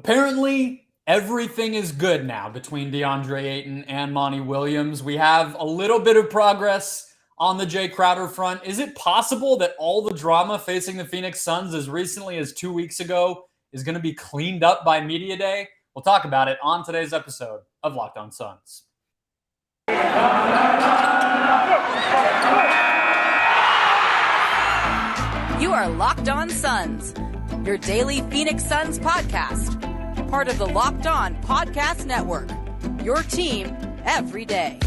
Apparently, everything is good now between Deandre Ayton and Monty Williams. We have a little bit of progress on the Jae Crowder front. Is it possible that all the drama facing the Phoenix Suns as recently as 2 weeks ago is going to be cleaned up by Media Day? We'll talk about it on today's episode of Locked On Suns. You are Locked On Suns, your daily Phoenix Suns podcast. Part of the Locked On Podcast Network, your team every day.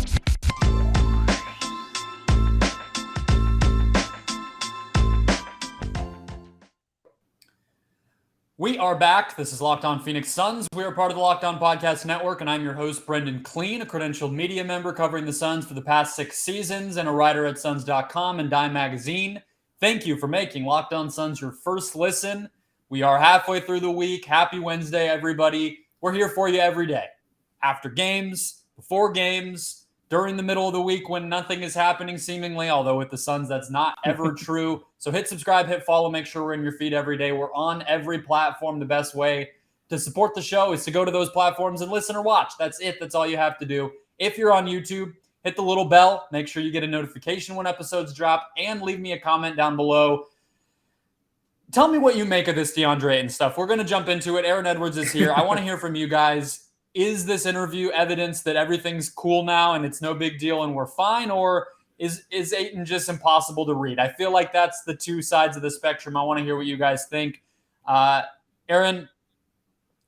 We are back. This is Locked On Phoenix Suns. We are part of the Locked On Podcast Network, and I'm your host, Brendon Kleen, a credentialed media member covering the Suns for the past 6 seasons and a writer at Suns.com and Dime Magazine. Thank you for making Locked On Suns your first listen. We are halfway through the week. Happy Wednesday, everybody. We're here for you every day. After games, before games, during the middle of the week when nothing is happening seemingly, although with the Suns, that's not ever true. So hit subscribe, hit follow, make sure we're in your feed every day. We're on every platform. The best way to support the show is to go to those platforms and listen or watch. That's it. That's all you have to do. If you're on YouTube, hit the little bell. Make sure you get a notification when episodes drop and leave me a comment down below. Tell me what you make of this Deandre Ayton stuff. We're going to jump into it. Aaron Edwards is here. I want to hear from you guys. Is this interview evidence that everything's cool now and it's no big deal and we're fine? Or is Ayton just impossible to read? I feel like that's the two sides of the spectrum. I want to hear what you guys think. Aaron,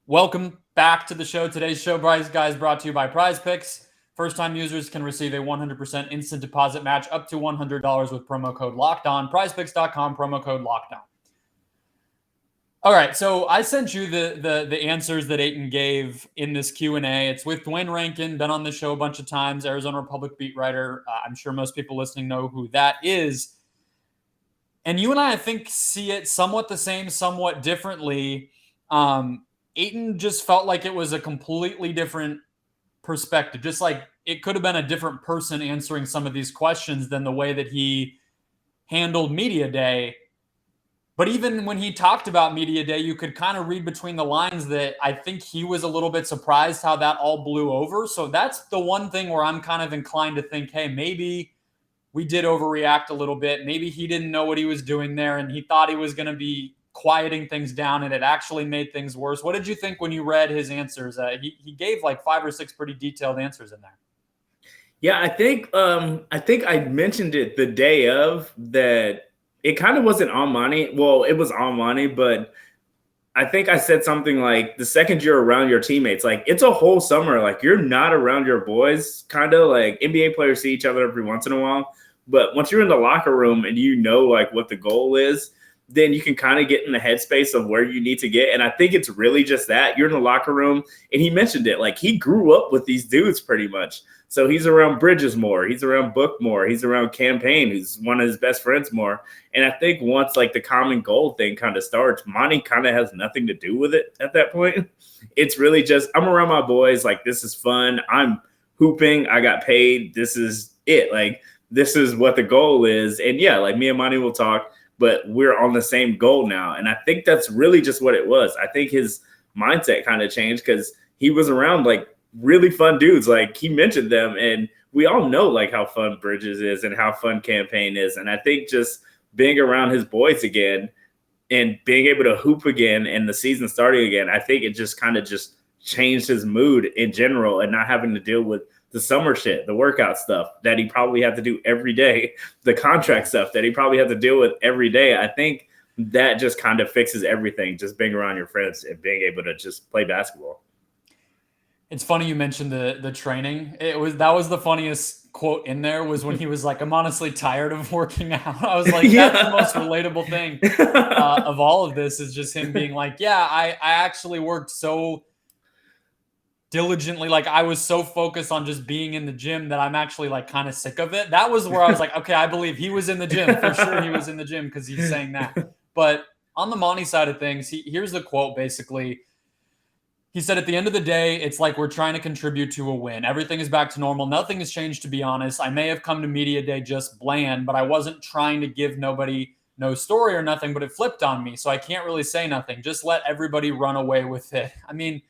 welcome back to the show. Today's show, guys, brought to you by Prize Picks. First-time users can receive a 100% instant deposit match up to $100 with promo code LOCKEDON. PrizePicks.com, promo code LOCKEDON. All right, so I sent you the answers that Ayton gave in this Q&A. It's with Dwayne Rankin, been on the show a bunch of times, Arizona Republic beat writer. I'm sure most people listening know who that is. And you and I think, see it somewhat the same, somewhat differently. Ayton just felt like it was a completely different perspective, just like it could have been a different person answering some of these questions than the way that he handled Media Day. But even when he talked about Media Day, you could kind of read between the lines that I think he was a little bit surprised how that all blew over. So that's the one thing where I'm kind of inclined to think, hey, maybe we did overreact a little bit. Maybe he didn't know what he was doing there and he thought he was going to be quieting things down and it actually made things worse. What did you think when you read his answers? He gave like 5 or 6 pretty detailed answers in there. Yeah, I think I mentioned it the day of that. It kind of wasn't on Monty. Well, it was on Monty, but I think I said something like the second you're around your teammates, like it's a whole summer. Like you're not around your boys, kind of like NBA players see each other every once in a while. But once you're in the locker room and you know like what the goal is, then you can kind of get in the headspace of where you need to get. And I think it's really just that you're in the locker room. And he mentioned it, like he grew up with these dudes pretty much. So he's around Bridges more. He's around Book more. He's around Campaign, who's one of his best friends more. And I think once like the common goal thing kind of starts, Monty kind of has nothing to do with it at that point. It's really just, I'm around my boys. Like, this is fun. I'm hooping. I got paid. This is it. Like, this is what the goal is. And yeah, like me and Monty will talk, but we're on the same goal now. And I think that's really just what it was. I think his mindset kind of changed because he was around like really fun dudes. Like he mentioned them and we all know like how fun Bridges is and how fun Campaign is. And I think just being around his boys again and being able to hoop again and the season starting again, I think it just kind of just changed his mood in general and not having to deal with the summer shit, the workout stuff that he probably had to do every day, the contract stuff that he probably had to deal with every day. I think that just kind of fixes everything, just being around your friends and being able to just play basketball. It's funny you mentioned the training. That was the funniest quote in there was when he was like, I'm honestly tired of working out. I was like, that's the most relatable thing of all of this is just him being like, yeah, I actually worked so diligently. Like I was so focused on just being in the gym that I'm actually like kind of sick of it. That was where I was like, okay, I believe he was in the gym. For sure he was in the gym because he's saying that. But on the Monty side of things, here's the quote basically. He said, at the end of the day, it's like we're trying to contribute to a win. Everything is back to normal. Nothing has changed, to be honest. I may have come to Media Day just bland, but I wasn't trying to give nobody no story or nothing, but it flipped on me. So I can't really say nothing. Just let everybody run away with it. I mean,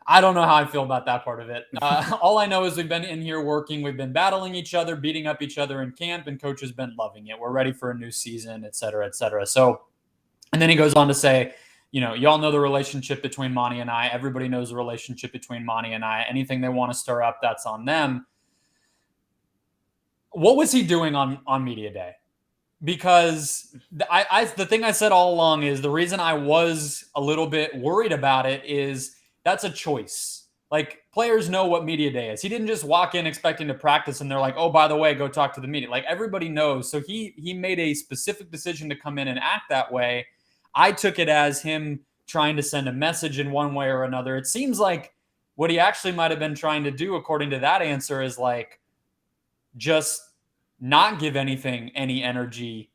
I don't know how I feel about that part of it. All I know is we've been in here working. We've been battling each other, beating up each other in camp, and coach has been loving it. We're ready for a new season, et cetera, et cetera. So, and then he goes on to say, y'all know the relationship between Monty and I. Everybody knows the relationship between Monty and I. Anything they want to stir up, that's on them. What was he doing on media day? Because the thing I said all along is the reason I was a little bit worried about it is that's a choice. Like, players know what media day is. He didn't just walk in expecting to practice and they're like, oh, by the way, go talk to the media. Like, everybody knows. So he made a specific decision to come in and act that way. I took it as him trying to send a message in one way or another. It seems like what he actually might have been trying to do, according to that answer, is like just not give anything any energy.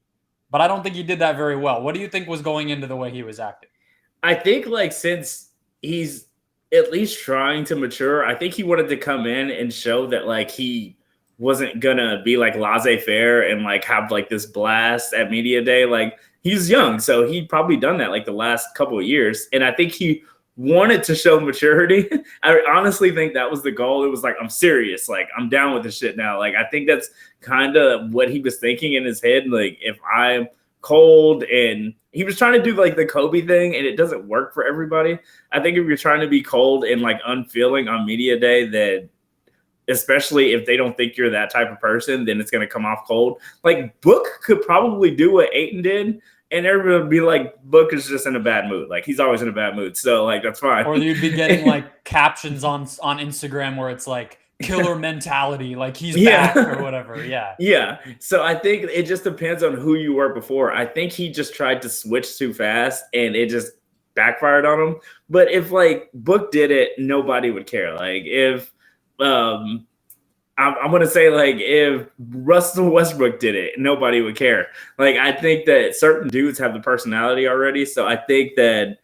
But I don't think he did that very well. What do you think was going into the way he was acting? I think, like, since he's at least trying to mature, I think he wanted to come in and show that, like, he wasn't gonna be like laissez-faire and like have like this blast at media day. Like, he's young, so he'd probably done that like the last couple of years. And I think he wanted to show maturity. I honestly think that was the goal. It was like, I'm serious. Like, I'm down with this shit now. Like, I think that's kind of what he was thinking in his head. Like, if I'm cold, and he was trying to do like the Kobe thing, and it doesn't work for everybody. I think if you're trying to be cold and like unfeeling on media day, that especially if they don't think you're that type of person, then it's going to come off cold. Like, Book could probably do what Ayton did, and everybody would be like, Book is just in a bad mood. Like, he's always in a bad mood. So, like, that's fine. Or you'd be getting, like, captions on Instagram where it's like, killer mentality, like he's back or whatever. Yeah. Yeah. So I think it just depends on who you were before. I think he just tried to switch too fast, and it just backfired on him. But if, like, Book did it, nobody would care. Like, if I'm going to say, like, if Russell Westbrook did it, nobody would care. Like, I think that certain dudes have the personality already. So I think that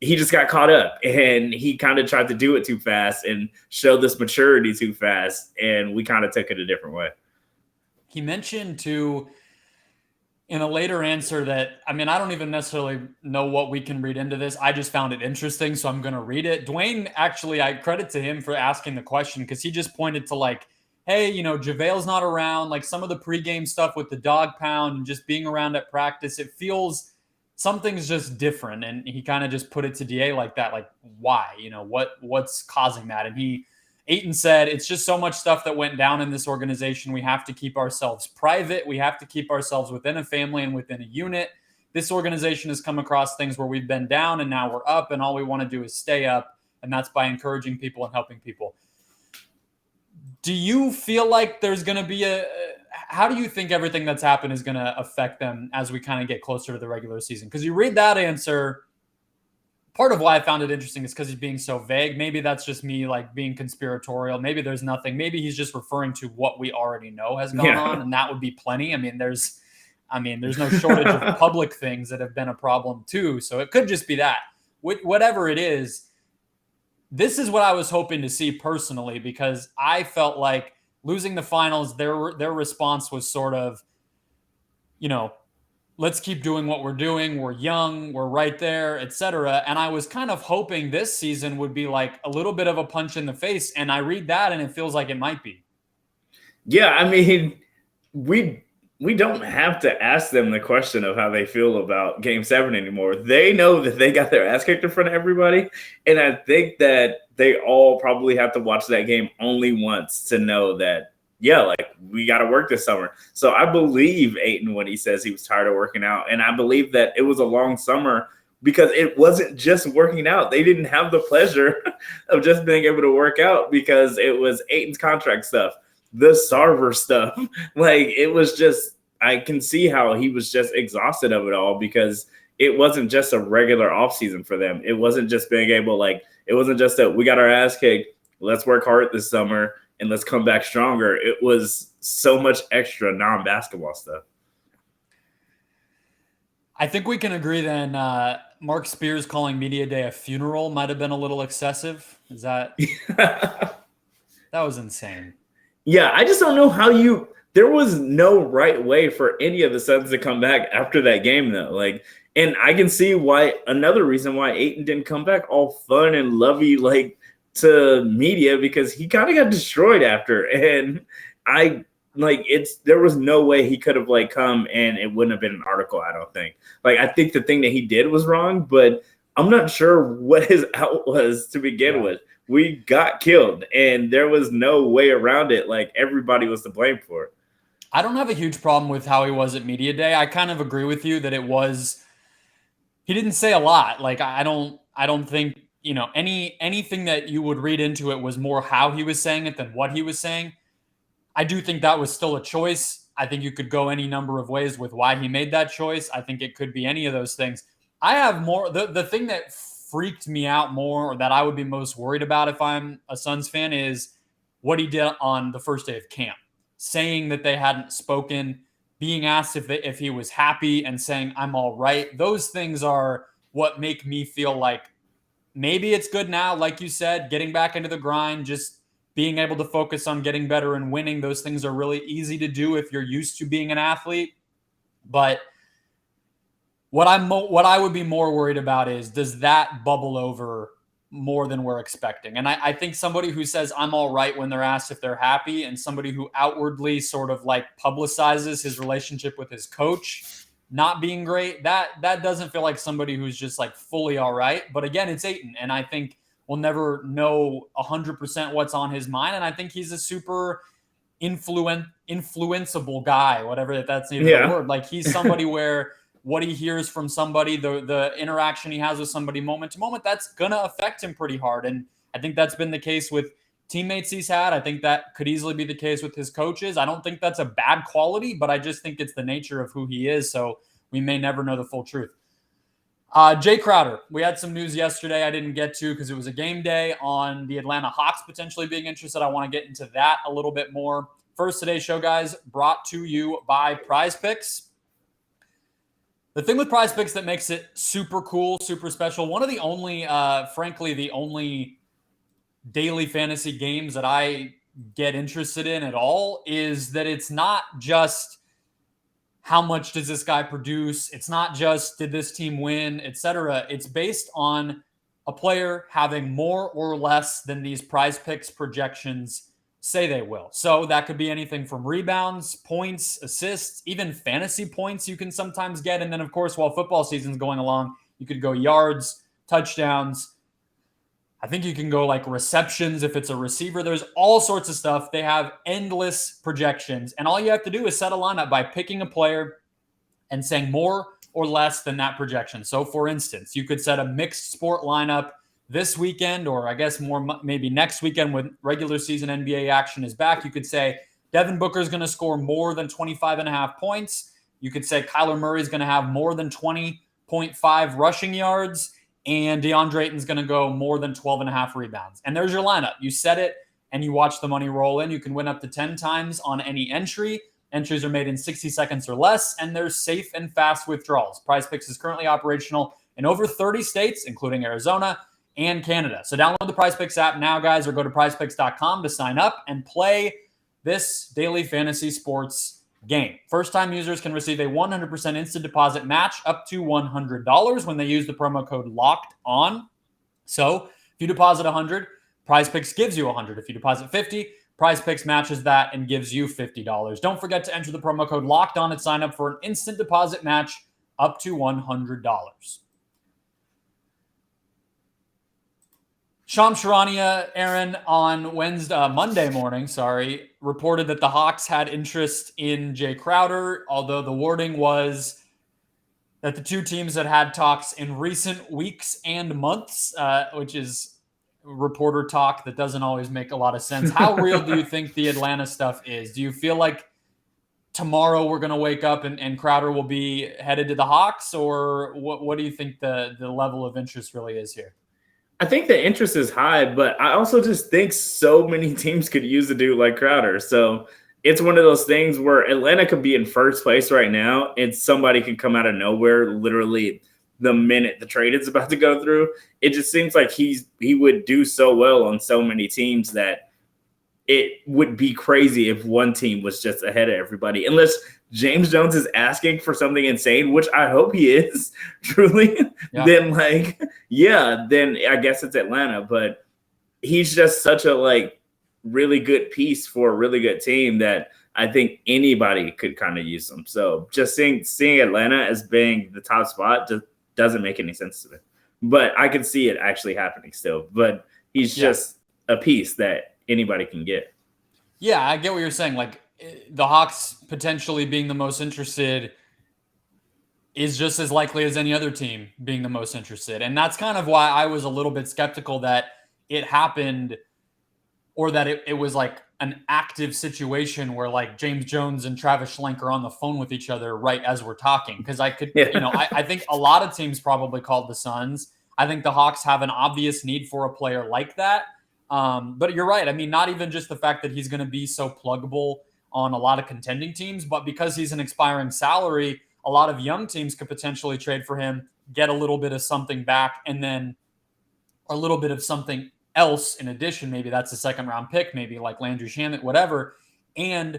he just got caught up, and he kind of tried to do it too fast and show this maturity too fast. And we kind of took it a different way. He mentioned too, in a later answer that, I mean, I don't even necessarily know what we can read into this. I just found it interesting, so I'm going to read it. Dwayne, actually, I credit to him for asking the question, because he just pointed to, like, hey, JaVale's not around, like some of the pregame stuff with the dog pound and just being around at practice, it feels something's just different. And he kind of just put it to DA like that, like, why, what's causing that? And Ayton said, it's just so much stuff that went down in this organization. We have to keep ourselves private. We have to keep ourselves within a family and within a unit. This organization has come across things where we've been down and now we're up, and all we want to do is stay up. And that's by encouraging people and helping people. Do you feel like there's going to be how do you think everything that's happened is going to affect them as we kind of get closer to the regular season? Because you read that answer, part of why I found it interesting is because he's being so vague. Maybe that's just me, like, being conspiratorial. Maybe there's nothing. Maybe he's just referring to what we already know has gone on, and that would be plenty. I mean, there's no shortage of public things that have been a problem too. So it could just be that. Whatever it is, this is what I was hoping to see personally, because I felt like losing the finals, their response was sort of, let's keep doing what we're doing. We're young, we're right there, etc. And I was kind of hoping this season would be like a little bit of a punch in the face. And I read that and it feels like it might be. Yeah, I mean, we don't have to ask them the question of how they feel about Game 7 anymore. They know that they got their ass kicked in front of everybody. And I think that they all probably have to watch that game only once to know that, yeah, like, we got to work this summer. So I believe Ayton when he says he was tired of working out. And I believe that it was a long summer because it wasn't just working out. They didn't have the pleasure of just being able to work out because it was Ayton's contract stuff, the Sarver stuff. Like, it was just, I can see how he was just exhausted of it all because it wasn't just a regular offseason for them. It wasn't just being able, like, it wasn't just that we got our ass kicked, let's work hard this summer and let's come back stronger. It was so much extra non-basketball stuff. I think we can agree then Mark Spears calling Media Day a funeral might have been a little excessive. Is that – that was insane. Yeah, I just don't know how there was no right way for any of the Suns to come back after that game, though. Like, and I can see another reason why Ayton didn't come back all fun and lovey, like, to media, because he kind of got destroyed after. And there was no way he could have like come and it wouldn't have been an article, I don't think. Like, I think the thing that he did was wrong, but I'm not sure what his out was to begin with. We got killed and there was no way around it. Like, everybody was to blame for it. I don't have a huge problem with how he was at media day. I kind of agree with you that he didn't say a lot. Like, I don't think, anything that you would read into it was more how he was saying it than what he was saying. I do think that was still a choice. I think you could go any number of ways with why he made that choice. I think it could be any of those things. I have more, the thing that freaked me out more, or that I would be most worried about if I'm a Suns fan, is what he did on the first day of camp, saying that they hadn't spoken, being asked if he was happy and saying, I'm all right. Those things are what make me feel like maybe it's good now. Like you said, getting back into the grind, just being able to focus on getting better and winning. Those things are really easy to do if you're used to being an athlete. But what I would be more worried about is, does that bubble over more than we're expecting? And I think somebody who says I'm all right when they're asked if they're happy, and somebody who outwardly sort of like publicizes his relationship with his coach not being great, that doesn't feel like somebody who's just like fully all right. But again, it's Ayton, and I think we'll never know 100% what's on his mind. And I think he's a super influenceable guy, whatever that's even the word. Like, he's somebody where what he hears from somebody, the interaction he has with somebody moment to moment, that's going to affect him pretty hard. And I think that's been the case with teammates he's had. I think that could easily be the case with his coaches. I don't think that's a bad quality, but I just think it's the nature of who he is. So we may never know the full truth. Jae Crowder, we had some news yesterday I didn't get to because it was a game day on the Atlanta Hawks potentially being interested. I want to get into that a little bit more. First, today's show, guys, brought to you by Prize Picks. The thing with Prize Picks that makes it super cool, super special, one of the only, frankly, the only daily fantasy games that I get interested in at all, is that it's not just how much does this guy produce, it's not just did this team win, etc. It's based on a player having more or less than these Prize Picks projections say they will. So that could be anything from rebounds, points, assists, even fantasy points you can sometimes get. And then, of course, while football season's going along, you could go yards, touchdowns. I think you can go like receptions if it's a receiver. There's all sorts of stuff. They have endless projections. And all you have to do is set a lineup by picking a player and saying more or less than that projection. So, for instance, you could set a mixed sport lineup this weekend, or I guess more maybe next weekend when regular season NBA action is back. You could say Devin Booker is going to score more than 25.5 points. You could say Kyler Murray is going to have more than 20.5 rushing yards, and Deandre Ayton is going to go more than 12.5 rebounds. And there's your lineup. You set it and you watch the money roll in. You can win up to 10 times on any entry. Entries are made in 60 seconds or less, and there's safe and fast withdrawals. Prize Picks is currently operational in over 30 states, including Arizona and Canada. So download the Prize Picks app now, guys, or go to prizepicks.com to sign up and play this daily fantasy sports game. First-time users can receive a 100% instant deposit match up to $100 when they use the promo code LOCKEDON. So if you deposit $100, Prize Picks gives you $100. If you deposit $50, Prize Picks matches that and gives you $50. Don't forget to enter the promo code LOCKEDON and sign up for an instant deposit match up to $100. Shams Charania, Aaron, on Monday morning, reported that the Hawks had interest in Jae Crowder, although the wording was that the two teams had talks in recent weeks and months, which is reporter talk that doesn't always make a lot of sense. How real do you think the Atlanta stuff is? Do you feel like tomorrow we're going to wake up and Crowder will be headed to the Hawks, or what do you think the level of interest really is here? I think the interest is high, but I also just think so many teams could use a dude like Crowder. So it's one of those things where Atlanta could be in first place right now, and somebody can come out of nowhere literally the minute the trade is about to go through. It just seems like he would do so well on so many teams that it would be crazy if one team was just ahead of everybody, unless James Jones is asking for something insane, which I hope he is truly. Yeah. Then then I guess it's Atlanta. But he's just such a really good piece for a really good team that I think anybody could kind of use him. So just seeing Atlanta as being the top spot just doesn't make any sense to me. But I could see it actually happening still. But he's just a piece that anybody can get. Yeah, I get what you're saying. Like, the Hawks potentially being the most interested is just as likely as any other team being the most interested. And that's kind of why I was a little bit skeptical that it happened, or that it was like an active situation where like James Jones and Travis Schlenk are on the phone with each other right as we're talking. Because I could, I think a lot of teams probably called the Suns. I think the Hawks have an obvious need for a player like that. But you're right. I mean, not even just the fact that he's going to be so pluggable on a lot of contending teams, but because he's an expiring salary, a lot of young teams could potentially trade for him, get a little bit of something back, and then a little bit of something else in addition. Maybe that's a second round pick, maybe like Landry Shamet, whatever, and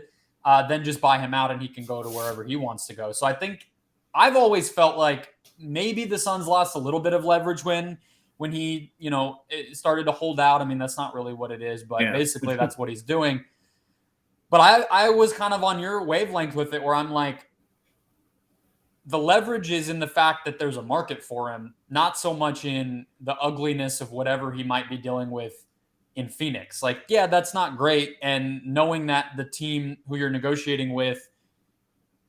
then just buy him out and he can go to wherever he wants to go. So I think I've always felt like maybe the Suns lost a little bit of leverage when he, started to hold out. I mean, that's not really what it is, but basically that's what he's doing. But I was kind of on your wavelength with it, where I'm like, the leverage is in the fact that there's a market for him, not so much in the ugliness of whatever he might be dealing with in Phoenix. Like, yeah, that's not great. And knowing that the team who you're negotiating with,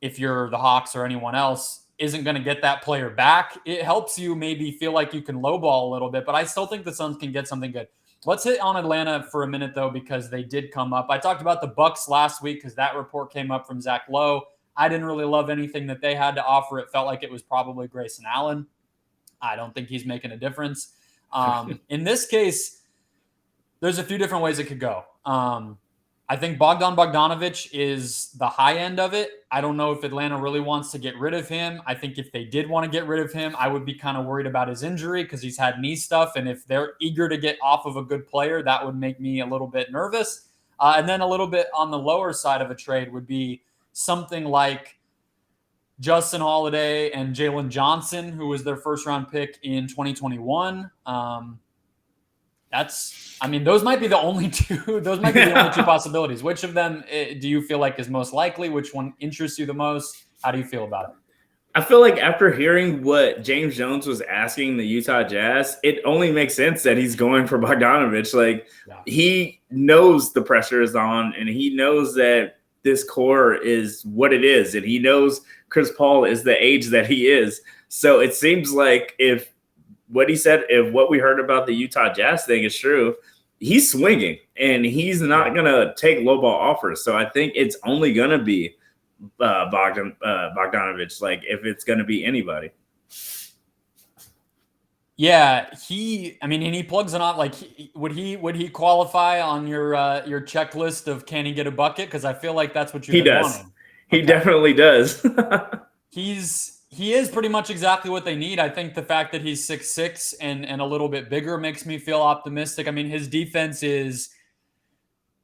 if you're the Hawks or anyone else, isn't going to get that player back, it helps you maybe feel like you can lowball a little bit. But I still think the Suns can get something good. Let's hit on Atlanta for a minute, though, because they did come up. I talked about the Bucks last week because that report came up from Zach Lowe. I didn't really love anything that they had to offer. It felt like it was probably Grayson Allen. I don't think he's making a difference. In this case, there's a few different ways it could go. I think Bogdanovic is the high end of it. I don't know if Atlanta really wants to get rid of him. I think if they did want to get rid of him, I would be kind of worried about his injury because he's had knee stuff. And if they're eager to get off of a good player, that would make me a little bit nervous. And then a little bit on the lower side of a trade would be something like Justin Holiday and Jalen Johnson, who was their first round pick in 2021. Those might be the only two. Those might be the only two possibilities. Which of them do you feel like is most likely? Which one interests you the most? How do you feel about it? I feel like after hearing what James Jones was asking the Utah Jazz, it only makes sense that he's going for Bogdanovic. He knows the pressure is on, and he knows that this core is what it is, and he knows Chris Paul is the age that he is. So it seems like if what he said, if what we heard about the Utah Jazz thing is true, he's swinging, and he's not going to take low ball offers. So I think it's only going to be Bogdanovic, like if it's going to be anybody. Yeah, he plugs it on. Like, would he qualify on your checklist of can he get a bucket? Because I feel like that's what you've been wanting. He definitely does. He is pretty much exactly what they need. I think the fact that he's 6'6" and a little bit bigger makes me feel optimistic. I mean, his defense is,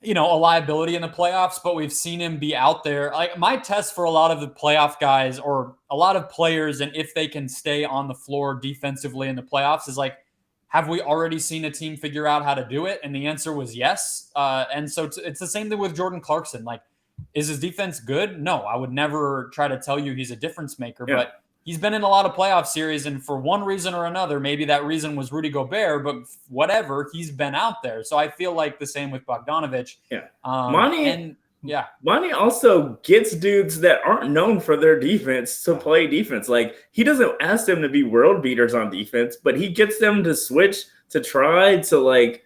a liability in the playoffs, but we've seen him be out there. Like, my test for a lot of the playoff guys or a lot of players, and if they can stay on the floor defensively in the playoffs, is like, have we already seen a team figure out how to do it? And the answer was yes. And so it's the same thing with Jordan Clarkson. Like, is his defense good? No, I would never try to tell you he's a difference maker, but he's been in a lot of playoff series, and for one reason or another, maybe that reason was Rudy Gobert, but whatever, he's been out there. So I feel like the same with Bogdanovic. Monty also gets dudes that aren't known for their defense to play defense. Like, he doesn't ask them to be world beaters on defense, but he gets them to switch to try to like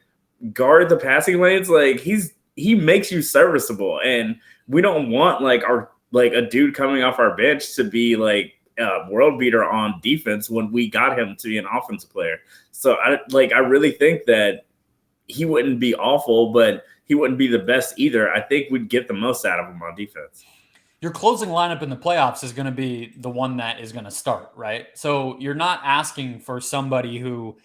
guard the passing lanes. Like, he makes you serviceable, and we don't want a dude coming off our bench to be like a world beater on defense when we got him to be an offensive player. So I really think that he wouldn't be awful, but he wouldn't be the best either. I think we'd get the most out of him on defense. Your closing lineup in the playoffs is going to be the one that is going to start, right? So you're not asking for somebody who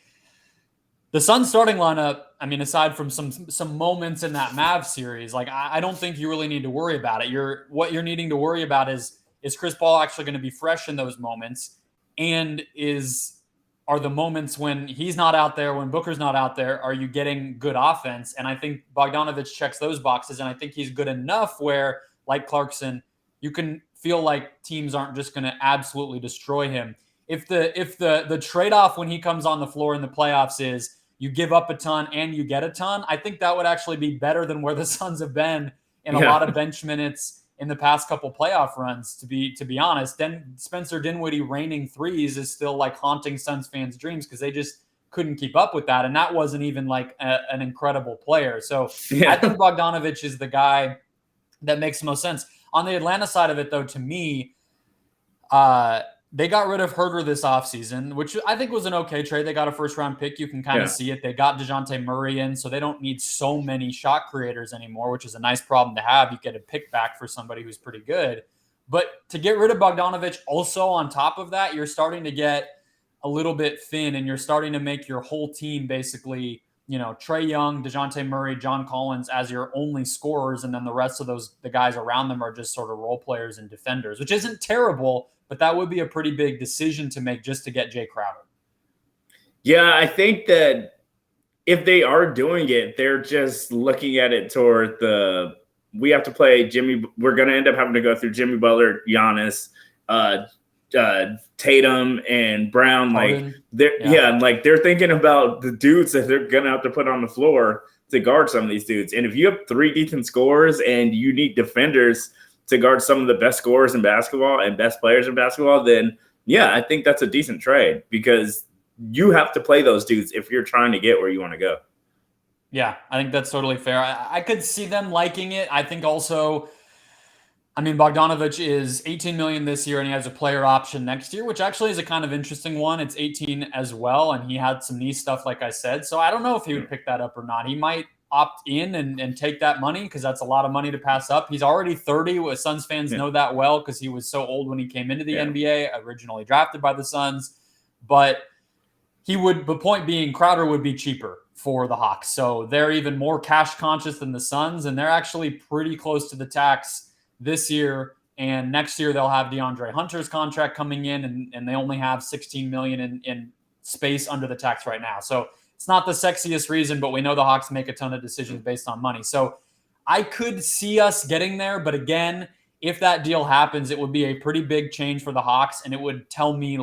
The Suns starting lineup, I mean, aside from some moments in that Mavs series, like I don't think you really need to worry about it. What you're needing to worry about is Chris Paul actually going to be fresh in those moments, and are the moments when he's not out there, when Booker's not out there, are you getting good offense? And I think Bogdanović checks those boxes, and I think he's good enough where, like Clarkson, you can feel like teams aren't just going to absolutely destroy him. If the trade-off when he comes on the floor in the playoffs is you give up a ton and you get a ton, I think that would actually be better than where the Suns have been in a lot of bench minutes in the past couple playoff runs, to be honest. Then Spencer Dinwiddie raining threes is still like haunting Suns fans' dreams because they just couldn't keep up with that. And that wasn't even like an incredible player. So I think Bogdanović is the guy that makes the most sense. On the Atlanta side of it, though, to me, they got rid of Herter this offseason, which I think was an okay trade. They got a first-round pick. You can kind of see it. They got DeJounte Murray in, so they don't need so many shot creators anymore, which is a nice problem to have. You get a pick back for somebody who's pretty good. But to get rid of Bogdanović, also on top of that, you're starting to get a little bit thin, and you're starting to make your whole team basically, Trae Young, DeJounte Murray, John Collins as your only scorers, and then the rest of the guys around them are just sort of role players and defenders, which isn't terrible, but that would be a pretty big decision to make just to get Jae Crowder. Yeah, I think that if they are doing it, they're just looking at it toward we have to play Jimmy. We're going to end up having to go through Jimmy Butler, Giannis, Tatum, and Brown. Harden. They're thinking about the dudes that they're going to have to put on the floor to guard some of these dudes. And if you have three decent scorers and you need defenders to guard some of the best scorers in basketball and best players in basketball, then I think that's a decent trade because you have to play those dudes if you're trying to get where you want to go. Yeah, I think that's totally fair. I could see them liking it. I think also, Bogdanović is $18 million this year, and he has a player option next year, which actually is a kind of interesting one. It's 18 as well, and he had some knee stuff, like I said. So I don't know if he would pick that up or not. He might opt in and take that money because that's a lot of money to pass up. He's already 30. Suns fans know that well because he was so old when he came into the NBA, originally drafted by the Suns. But the point being, Crowder would be cheaper for the Hawks. So they're even more cash conscious than the Suns, and they're actually pretty close to the tax this year. And next year they'll have DeAndre Hunter's contract coming in, and they only have $16 million in space under the tax right now. So it's not the sexiest reason, but we know the Hawks make a ton of decisions based on money. So I could see us getting there. But again, if that deal happens, it would be a pretty big change for the Hawks. And it would tell me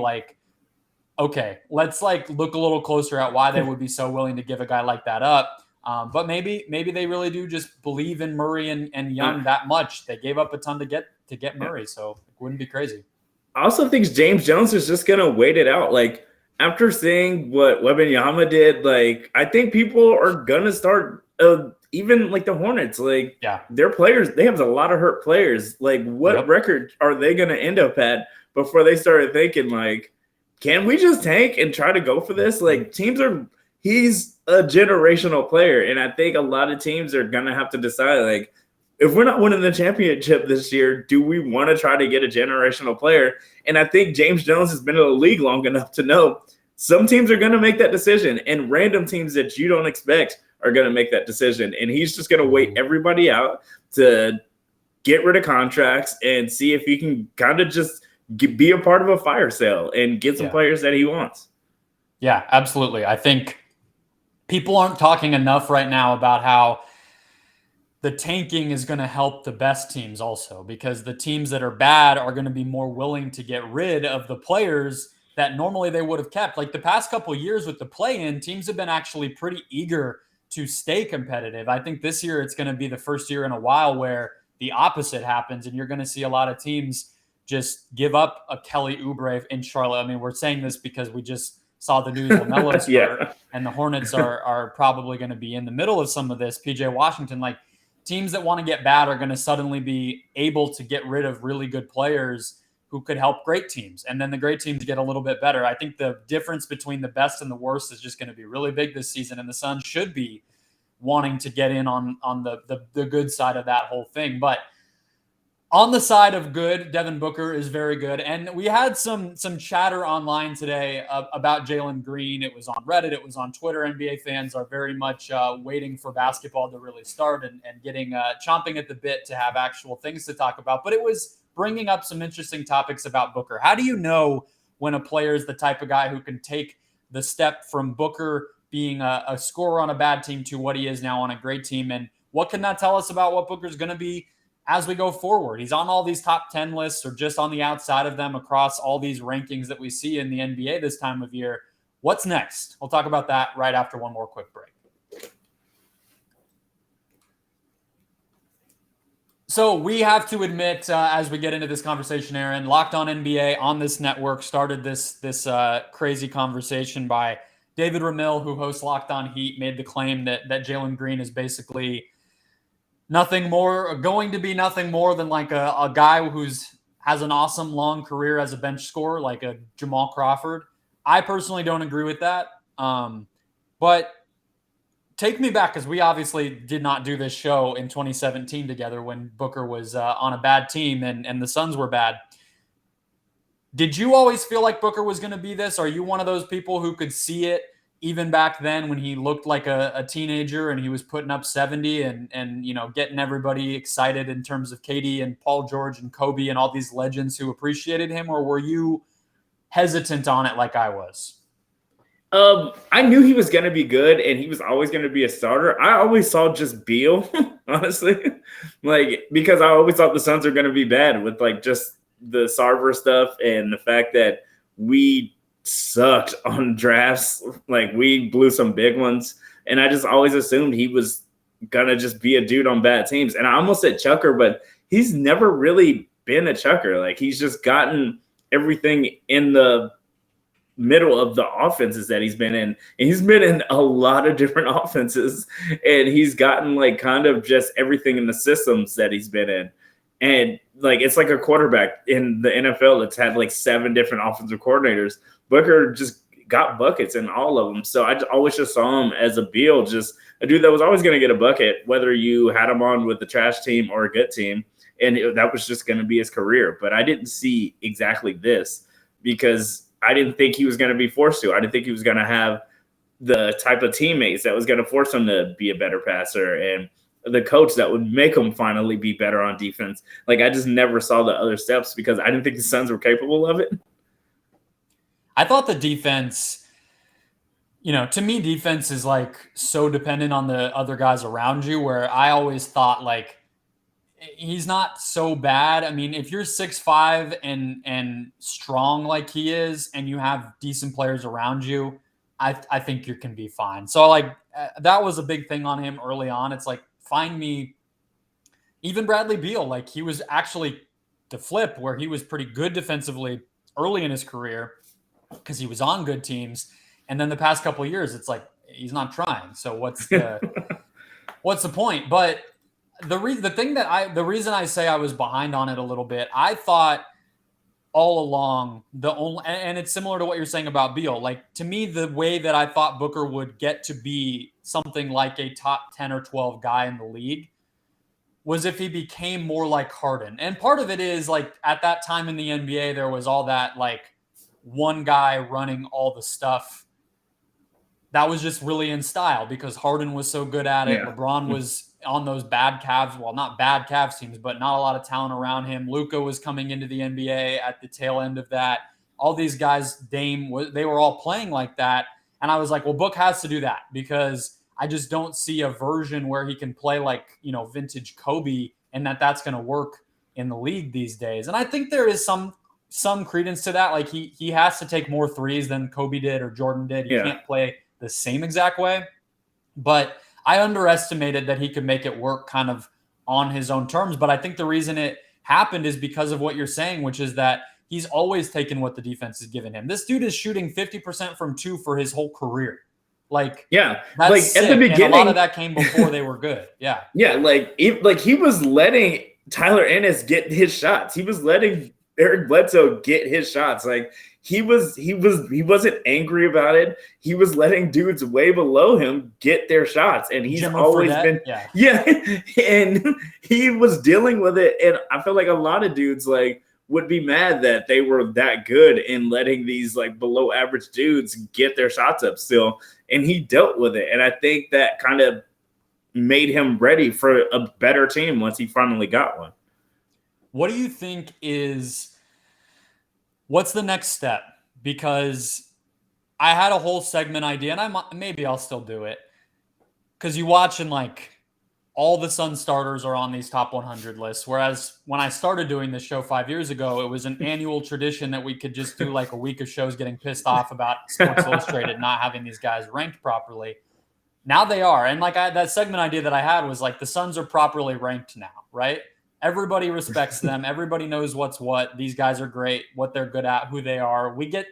okay, let's look a little closer at why they would be so willing to give a guy like that up. But maybe they really do just believe in Murray and Young that much. They gave up a ton to get Murray. So it wouldn't be crazy. I also think James Jones is just going to wait it out. After seeing what Wembanyama did, I think people are going to start, even the Hornets, their players, they have a lot of hurt players. What record are they going to end up at before they started thinking, can we just tank and try to go for this? He's a generational player. And I think a lot of teams are going to have to decide, if we're not winning the championship this year, do we want to try to get a generational player? And I think James Jones has been in the league long enough to know some teams are going to make that decision, and random teams that you don't expect are going to make that decision. And he's just going to wait everybody out to get rid of contracts and see if he can kind of just be a part of a fire sale and get some players that he wants. Yeah, absolutely. I think people aren't talking enough right now about how the tanking is going to help the best teams also, because the teams that are bad are going to be more willing to get rid of the players that normally they would have kept. The past couple of years with the play-in, teams have been actually pretty eager to stay competitive. I think this year it's going to be the first year in a while where the opposite happens, and you're going to see a lot of teams just give up a Kelly Oubre in Charlotte. We're saying this because we just saw the news LaMelo's hurt, and the Hornets are probably going to be in the middle of some of this. PJ Washington, teams that want to get bad are going to suddenly be able to get rid of really good players who could help great teams. And then the great teams get a little bit better. I think the difference between the best and the worst is just going to be really big this season. And the Suns should be wanting to get in on the good side of that whole thing. But On the side of good, Devin Booker is very good. And we had some chatter online today about Jalen Green. It was on Reddit. It was on Twitter. NBA fans are very much waiting for basketball to really start and getting chomping at the bit to have actual things to talk about. But it was bringing up some interesting topics about Booker. How do you know when a player is the type of guy who can take the step from Booker being a scorer on a bad team to what he is now on a great team? And what can that tell us about what Booker's going to be as we go forward? He's on all these top 10 lists or just on the outside of them across all these rankings that we see in the NBA this time of year. What's next? We'll talk about that right after one more quick break. So we have to admit, as we get into this conversation, Aaron, Locked On NBA on this network started this crazy conversation by David Ramil, who hosts Locked On Heat, made the claim that Jalen Green is basically going to be nothing more than like a guy who's has an awesome long career as a bench scorer, like a Jamal Crawford. I personally don't agree with that. But take me back, because we obviously did not do this show in 2017 together when Booker was on a bad team and the Suns were bad. Did you always feel like Booker was going to be this? Are you one of those people who could see it even back then when he looked like a teenager and he was putting up 70 and getting everybody excited in terms of KD and Paul George and Kobe and all these legends who appreciated him? Or were you hesitant on it like I was? I knew he was going to be good and he was always going to be a starter. I always saw just Beal, honestly, because I always thought the Suns are going to be bad with just the Sarver stuff and the fact that we sucked on drafts. We blew some big ones, and I just always assumed he was gonna just be a dude on bad teams. And I almost said chucker, but he's never really been a chucker. He's just gotten everything in the middle of the offenses that he's been in, and he's been in a lot of different offenses, and he's gotten kind of just everything in the systems that he's been in. And it's like a quarterback in the NFL that's had 7 different offensive coordinators. Booker just got buckets in all of them. So I always just saw him as a Beal, just a dude that was always going to get a bucket, whether you had him on with the trash team or a good team. And that was just going to be his career. But I didn't see exactly this because I didn't think he was going to be forced to. I didn't think he was going to have the type of teammates that was going to force him to be a better passer and the coach that would make him finally be better on defense. I just never saw the other steps because I didn't think the Suns were capable of it. I thought the defense, to me, defense is so dependent on the other guys around you, where I always thought he's not so bad. I mean, if you're 6'5" and strong like he is, and you have decent players around you, I think you can be fine. So that was a big thing on him early on. It's find me even Bradley Beal. He was actually the flip, where he was pretty good defensively early in his career because he was on good teams. And then the past couple of years, it's he's not trying. So what's the point? But the reason I say I was behind on it a little bit, I thought all along and it's similar to what you're saying about Beal. To me, the way that I thought Booker would get to be something like a top 10 or 12 guy in the league was if he became more like Harden. And part of it is at that time in the NBA, there was all that one guy running all the stuff that was just really in style because Harden was so good at it. Yeah. LeBron was on those bad Cavs, well, not bad Cavs teams, but not a lot of talent around him. Luka was coming into the NBA at the tail end of that. All these guys, Dame, they were all playing like that. And I was like, well, Book has to do that because I just don't see a version where he can play vintage Kobe and that's going to work in the league these days. And I think there is some credence to that. He has to take more threes than Kobe did or Jordan did. He can't play the same exact way. But I underestimated that he could make it work kind of on his own terms. But I think the reason it happened is because of what you're saying, which is that he's always taken what the defense has given him. This dude is shooting 50% from 2 for his whole career. That's sick. At the beginning, and a lot of that came before they were good. Yeah. Yeah. He was letting Tyler Ennis get his shots. He was letting Eric Bledsoe get his shots. he wasn't angry about it. He was letting dudes way below him get their shots, and he's always been and he was dealing with it. And I feel like a lot of dudes like would be mad that they were that good in letting these like below average dudes get their shots up still, and he dealt with it. And I think that kind of made him ready for a better team once he finally got one. What do you think what's the next step? Because I had a whole segment idea, and maybe I'll still do it. Because you watch and like all the Suns starters are on these top 100 lists. Whereas when I started doing this show 5 years ago, it was an annual tradition that we could just do like a week of shows getting pissed off about Sports Illustrated not having these guys ranked properly. Now they are. And like that segment idea that I had was like the Suns are properly ranked now, right? Everybody respects them. Everybody knows what's what. These guys are great, what they're good at, who they are. We get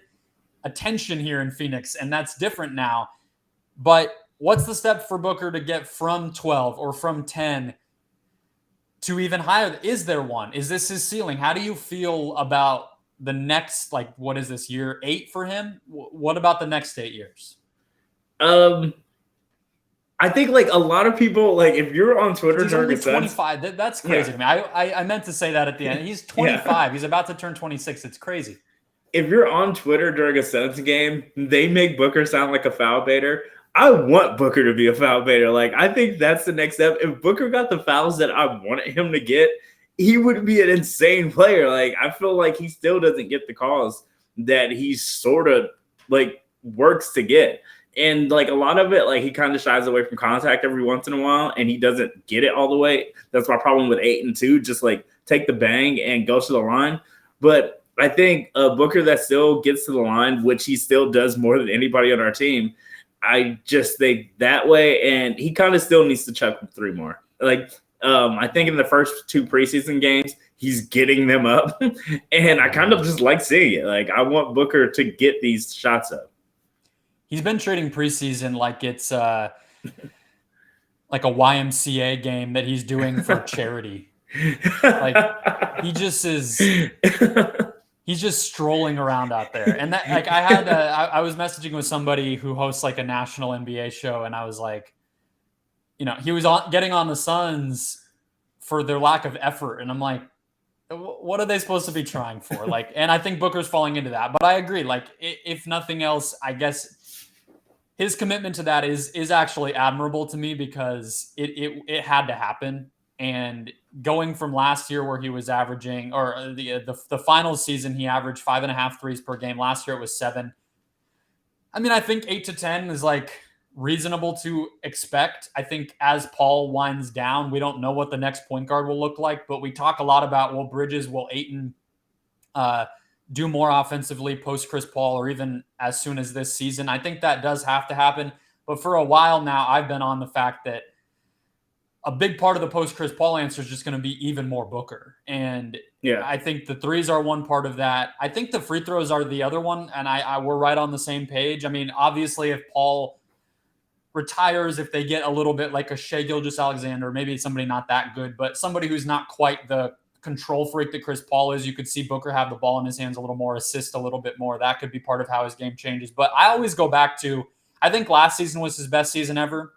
attention here in Phoenix, and that's different now. But what's the step for Booker to get from 12 or from 10 to even higher? Is there one? Is this his ceiling? How do you feel about the next, like, what is this, year 8 for him? What about the next 8 years? I think like a lot of people, like if you're on Twitter, he's only 25. That's crazy to me. I meant to say that at the end. He's 25. Yeah. He's about to turn 26. It's crazy. If you're on Twitter during a Suns game, they make Booker sound like a foul baiter. I want Booker to be a foul baiter. Like I think that's the next step. If Booker got the fouls that I wanted him to get, he would be an insane player. Like I feel like he still doesn't get the calls that he sort of like works to get. And like a lot of it, like he kind of shies away from contact every once in a while, and he doesn't get it all the way. That's my problem with 8 and 2. Just like take the bang and go to the line. But I think Booker that still gets to the line, which he still does more than anybody on our team. I just think that way, and he kind of still needs to chuck 3 more. Like I think in the first 2 preseason games, he's getting them up, and I kind of just like seeing it. Like I want Booker to get these shots up. He's been treating preseason like it's like a YMCA game that he's doing for charity. Like he just is. He's just strolling around out there. And that, like, I was messaging with somebody who hosts like a national NBA show, and I was like, you know, he was getting on the Suns for their lack of effort, and I'm like, what are they supposed to be trying for? Like, and I think Booker's falling into that. But I agree. Like, if nothing else, I guess his commitment to that is actually admirable to me because it had to happen. And going from last year where he was averaging, or the final season, he averaged 5.5 threes per game. Last year it was 7. I mean, I think 8 to 10 is like reasonable to expect. I think as Paul winds down, we don't know what the next point guard will look like, but we talk a lot about will Ayton do more offensively post Chris Paul, or even as soon as this season. I think that does have to happen. But for a while now, I've been on the fact that a big part of the post Chris Paul answer is just going to be even more Booker. And yeah, I think the threes are one part of that. I think the free throws are the other one. And we're right on the same page. I mean, obviously if Paul retires, if they get a little bit like a Shai Gilgeous-Alexander, maybe somebody not that good, but somebody who's not quite the control freak that Chris Paul is, you could see Booker have the ball in his hands a little more, assist a little bit more. That could be part of how his game changes. But I always go back to, I think last season was his best season ever,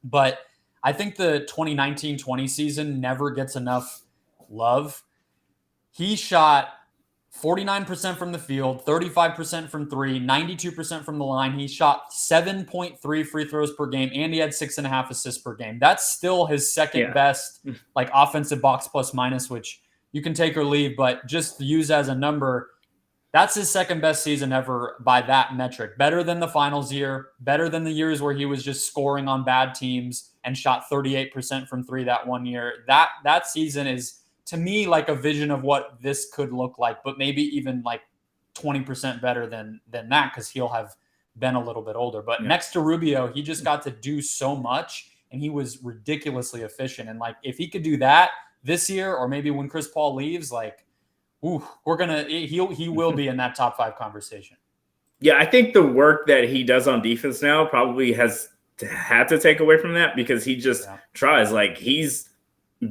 but I think the 2019-20 season never gets enough love. He shot 49% from the field, 35% from 3, 92% from the line. He shot 7.3 free throws per game, and he had 6.5 assists per game. That's still his second best, like, offensive box plus minus, which you can take or leave, but just use as a number. That's his second best season ever by that metric. Better than the finals year, better than the years where he was just scoring on bad teams and shot 38% from 3 that one year. That season is, to me, like a vision of what this could look like, but maybe even like 20% better than that, because he'll have been a little bit older. But next to Rubio, he just got to do so much, and he was ridiculously efficient. And like, if he could do that this year, or maybe when Chris Paul leaves, like, he will be in that top 5 conversation. Yeah, I think the work that he does on defense now probably has had to take away from that, because he just tries. Like, he's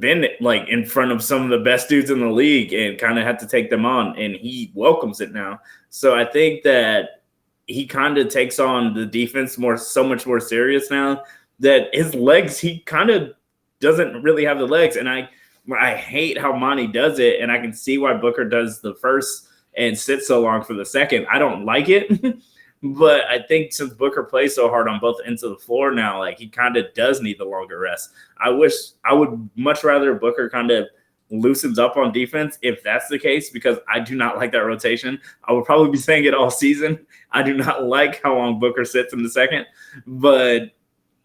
been like in front of some of the best dudes in the league and kind of had to take them on, and he welcomes it now. So I think that he kind of takes on the defense so much more serious now that his legs, he kind of doesn't really have the legs. And I hate how Monty does it, and I can see why Booker does the first and sits so long for the second. I don't like it. But I think since Booker plays so hard on both ends of the floor now, like he kind of does need the longer rest. I would much rather Booker kind of loosens up on defense if that's the case, because I do not like that rotation. I will probably be saying it all season. I do not like how long Booker sits in the second. But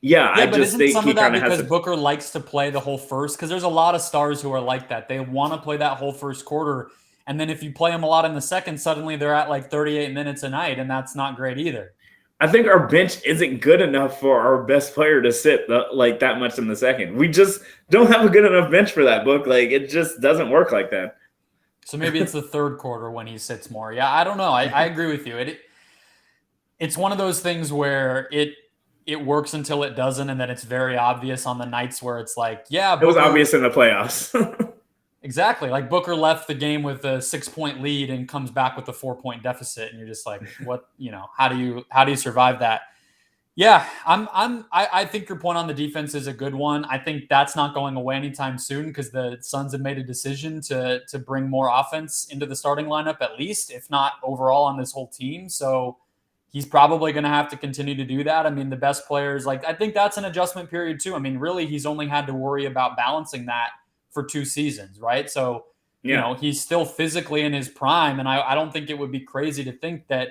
yeah, I just think he kind of has because Booker likes to play the whole first, because there's a lot of stars who are like that. They want to play that whole first quarter. And then if you play them a lot in the second, suddenly they're at like 38 minutes a night, and that's not great either. I think our bench isn't good enough for our best player to sit like that much in the second. We just don't have a good enough bench for that, Book. Like it just doesn't work like that. So maybe it's the third quarter when he sits more. Yeah, I don't know. I agree with you. It's one of those things where it works until it doesn't, and then it's very obvious on the nights where it's like, yeah, Booker, it was obvious in the playoffs. Exactly. Like Booker left the game with a 6-point lead and comes back with a 4-point deficit. And you're just like, what, how do you survive that? Yeah. I think your point on the defense is a good one. I think that's not going away anytime soon, because the Suns have made a decision to bring more offense into the starting lineup, at least, if not overall on this whole team. So he's probably going to have to continue to do that. I mean, the best players, like, I think that's an adjustment period too. I mean, really, he's only had to worry about balancing that for 2 seasons, right? So, he's still physically in his prime, and I don't think it would be crazy to think that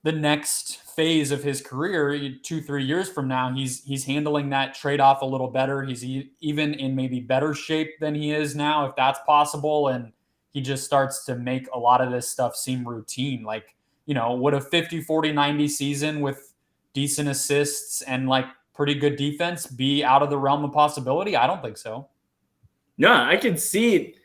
the next phase of his career, 2-3 years from now, he's handling that trade-off a little better. He's even in maybe better shape than he is now, if that's possible, and he just starts to make a lot of this stuff seem routine. Like, would a 50, 40, 90 season with decent assists and like pretty good defense be out of the realm of possibility? I don't think so. No, I can see it.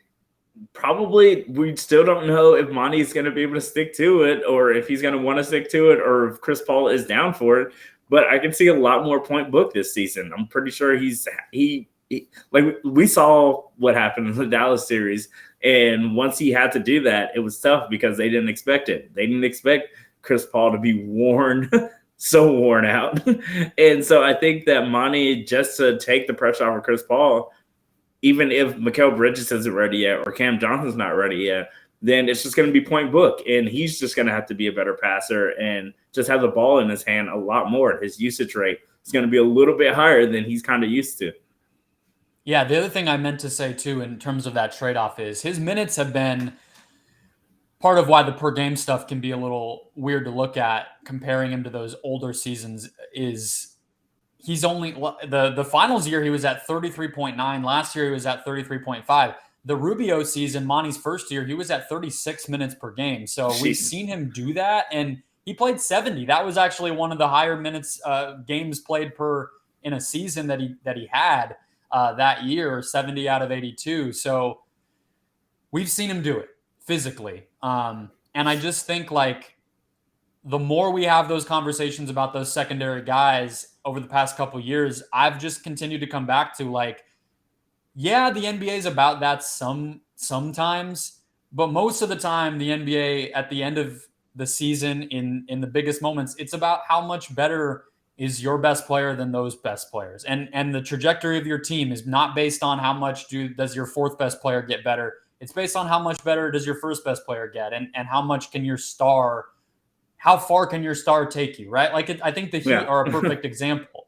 Probably we still don't know if Monty's going to be able to stick to it, or if he's going to want to stick to it, or if Chris Paul is down for it. But I can see a lot more point book this season. I'm pretty sure he like we saw what happened in the Dallas series. And once he had to do that, it was tough because they didn't expect it. They didn't expect Chris Paul to be so worn out. And so I think that Monty, just to take the pressure off of Chris Paul, even if Mikal Bridges isn't ready yet or Cam Johnson's not ready yet, then it's just going to be point book. And he's just going to have to be a better passer and just have the ball in his hand a lot more. His usage rate is going to be a little bit higher than he's kind of used to. Yeah, the other thing I meant to say, too, in terms of that trade-off is his minutes have been part of why the per-game stuff can be a little weird to look at, comparing him to those older seasons, is he's only the finals year he was at 33.9. Last year he was at 33.5. The Rubio season, Monty's first year, he was at 36 minutes per game. So we've seen him do that, and he played 70. That was actually one of the higher minutes games played in a season that he had that year, 70 out of 82. So we've seen him do it physically. And I just think like the more we have those conversations about those secondary guys over the past couple of years, I've just continued to come back to like, yeah, the NBA is about that sometimes, but most of the time the NBA at the end of the season in the biggest moments, it's about how much better is your best player than those best players. And the trajectory of your team is not based on how much does your fourth best player get better. It's based on how much better does your first best player get, and how much can how far can your star take you, right? Like I think the Heat are a perfect example.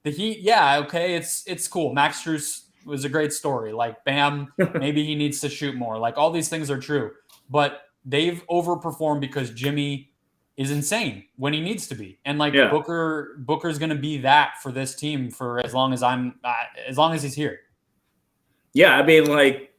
The Heat, yeah, okay, it's cool. Max Strus was a great story. Like, Bam, maybe he needs to shoot more. Like, all these things are true. But they've overperformed because Jimmy is insane when he needs to be. And, Booker's going to be that for this team for as long as he's here. Yeah, I mean, like,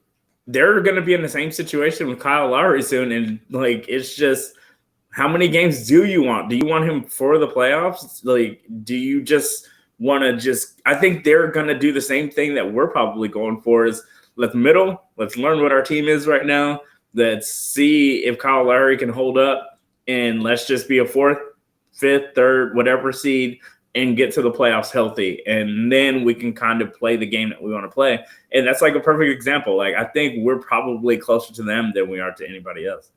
they're going to be in the same situation with Kyle Lowry soon. And, like, it's just – how many games do you want? Do you want him for the playoffs? Like, do you just want to I think they're going to do the same thing that we're probably going for is let's learn what our team is right now. Let's see if Kyle Lowry can hold up, and let's just be a 4th, 5th, 3rd, whatever seed and get to the playoffs healthy. And then we can kind of play the game that we want to play. And that's like a perfect example. Like, I think we're probably closer to them than we are to anybody else.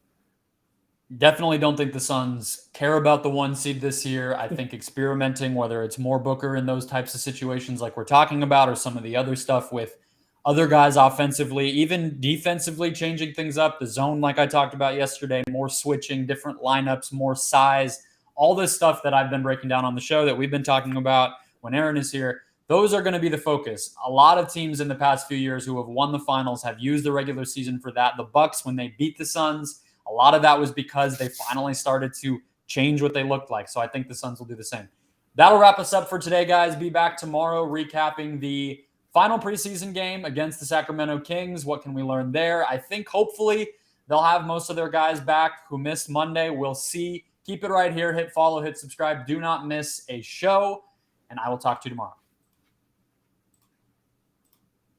Definitely don't think the Suns care about the 1 seed this year. I think experimenting, whether it's more Booker in those types of situations like we're talking about, or some of the other stuff with other guys offensively, even defensively, changing things up, the zone like I talked about yesterday, more switching, different lineups, more size, all this stuff that I've been breaking down on the show that we've been talking about when Aaron is here. Those are going to be the focus. A lot of teams in the past few years who have won the finals have used the regular season for that. The Bucks, when they beat the Suns, a lot of that was because they finally started to change what they looked like. So I think the Suns will do the same. That'll wrap us up for today, guys. Be back tomorrow recapping the final preseason game against the Sacramento Kings. What can we learn there? I think hopefully they'll have most of their guys back who missed Monday. We'll see. Keep it right here. Hit follow, hit subscribe. Do not miss a show. And I will talk to you tomorrow.